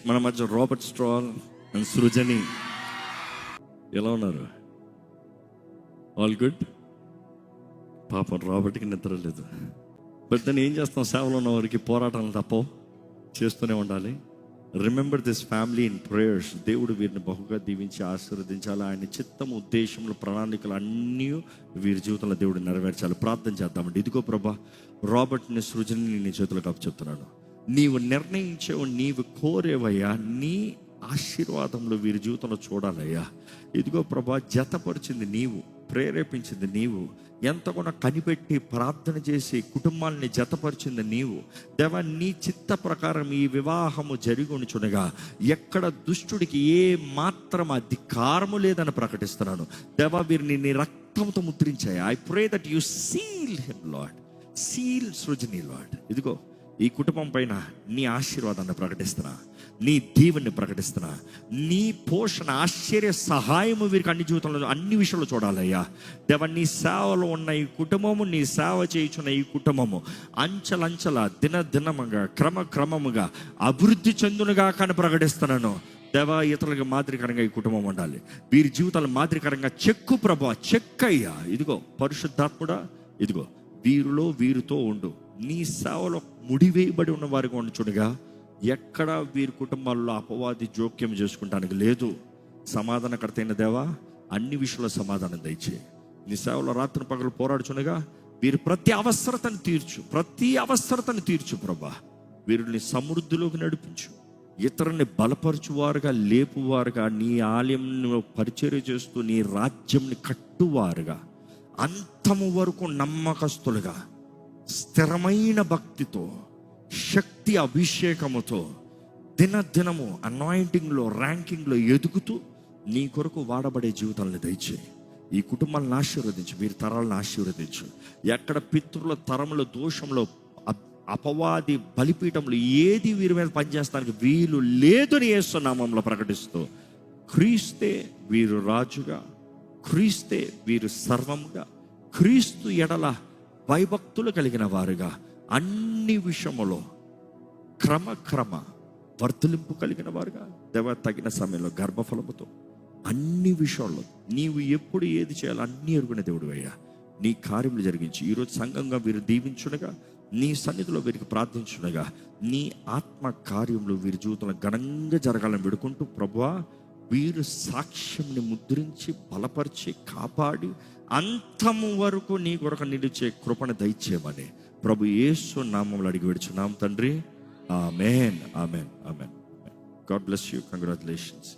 మన మధ్య Robert స్ట్రాల్ and సృజని ఎలా ఉన్నారు? All good. పాపం రాబర్ట్కి నిద్ర లేదు. బట్ దాన్ని ఏం చేస్తాం? సేవలో ఉన్న వారికి పోరాటాలు తప్పవు, చేస్తూనే ఉండాలి. Remember this family in prayers. దేవుడు వీరిని బహుగా దీవించి ఆశీర్వదించాలి. ఆయన చిత్తం, ఉద్దేశములు, ప్రణాళికలు అన్నీ వీరి జీవితంలో దేవుడు నెరవేర్చాలి. ప్రార్థన చేద్దామండి. ఇదిగో ప్రభా, రాబర్ట్ని, సృజని నీ చేతులకు అప్పచెప్తున్నాను. నీవు నిర్ణయించావు, నీవు కోరేవయ్యా, నీ ఆశీర్వాదంలో వీరి జీవితంలో చూడాలయ్యా. ఇదిగో ప్రభా, జతపరిచింది నీవు, ప్రేరేపించింది నీవు, ఎంతగానో కనిపెట్టి ప్రార్థన చేసి కుటుంబాన్ని జతపరిచింది నీవు. దేవా, నీ చిత్త ప్రకారం ఈ వివాహము జరిగునుచునగా ఎక్కడ దుష్టుడికి ఏ మాత్రం అధికారము లేదని ప్రకటిస్తున్నాను. దేవా, వీరిని నీ రక్తంతో ముద్రించాయి. I pray that you seal him Lord, seal Srujani Lord. ఇదిగో ఈ కుటుంబం పైన నీ ఆశీర్వాదాన్ని ప్రకటిస్తున్నా, నీ దీవెన్ని ప్రకటిస్తున్నా. నీ పోషణ, ఆశ్చర్య సహాయము వీరికి అన్ని జీవితంలో, అన్ని విషయంలో చూడాలయ్యా. దేవా, నీ సేవలో ఉన్న ఈ కుటుంబము, నీ సేవ చేయుచున్న ఈ కుటుంబము అంచెలంచెల, దినదినముగా, క్రమక్రమముగా అభివృద్ధి చెందునుగా కానీ ప్రకటిస్తున్నాను. దేవా, ఇతరులకు మాదిరికరంగా ఈ కుటుంబం ఉండాలి. వీరి జీవితాలు మాదిరికరంగా చెక్కు ప్రభా, చెక్కయ్యా. ఇదిగో పరిశుద్ధాత్ముడా, ఇదిగో వీరిలో వీరితో ఉండు. నీ సేవలో ముడివేయబడి ఉన్న వారిగా ఉంచుడుగా ఎక్కడ వీరి కుటుంబాల్లో అపవాది జోక్యం చేసుకుంటానికి లేదు. సమాధానకర్త అయిన దేవా, అన్ని విషయాల్లో సమాధానం దయచేయి. నీ సేవలో రాత్రి పగలు పోరాడుచునగా వీరి ప్రతి అవసరతను తీర్చు ప్రభా. వీరిని సమృద్ధిలోకి నడిపించు. ఇతరుల్ని బలపరచువారుగా, లేపువారుగా, నీ ఆలయంను పరిచర్య చేస్తూ నీ రాజ్యంని కట్టువారుగా, అంతము వరకు నమ్మకస్తులుగా, స్థిరమైన భక్తితో, శక్తి అభిషేకముతో, దినదినము అనాయింటింగ్లో, ర్యాంకింగ్లో ఎదుగుతూ నీ కొరకు వాడబడే జీవితాలను దయచేయి. ఈ కుటుంబాలను ఆశీర్వదించు, వీరి తరాలను ఆశీర్వదించు. ఎక్కడ పితృల తరముల దోషంలో, అపవాది బలిపీఠంలో ఏది వీరి మీద పనిచేస్తానికి వీలు లేదని యేసు నామములో ప్రకటిస్తూ, క్రీస్తే వీరు రాజుగా, క్రీస్తే వీరు సర్వముగా, క్రీస్తు ఎడల భయభక్తులు కలిగిన వారుగా, అన్ని విషయములో క్రమ వర్ధలింపు కలిగిన వారుగా, దేవ తగిన సమయంలో గర్భఫలముతో, అన్ని విషయాల్లో నీవు ఎప్పుడు ఏది చేయాలో అన్నీ ఎరుగునే దేవుడు అయ్యా. నీ కార్యములు జరిగించి ఈరోజు సంఘంగా వీరు దీవించునగా, నీ సన్నిధిలో వీరికి ప్రార్థించునగా, నీ ఆత్మ కార్యములు వీరి జీవితంలో ఘనంగా జరగాలని వేడుకుంటూ, ప్రభువా, వీరు సాక్ష్యంని ముద్రించి, బలపరిచి, కాపాడి అంతము వరకు నీ కొరకు నిలిచే కృపణ దయచేయమని ప్రభు యేసు నామములో అడిగి వేడుచున్నాం తండ్రి. ఆమేన్, ఆమేన్, ఆమేన్. God bless you. కంగ్రాచులేషన్స్.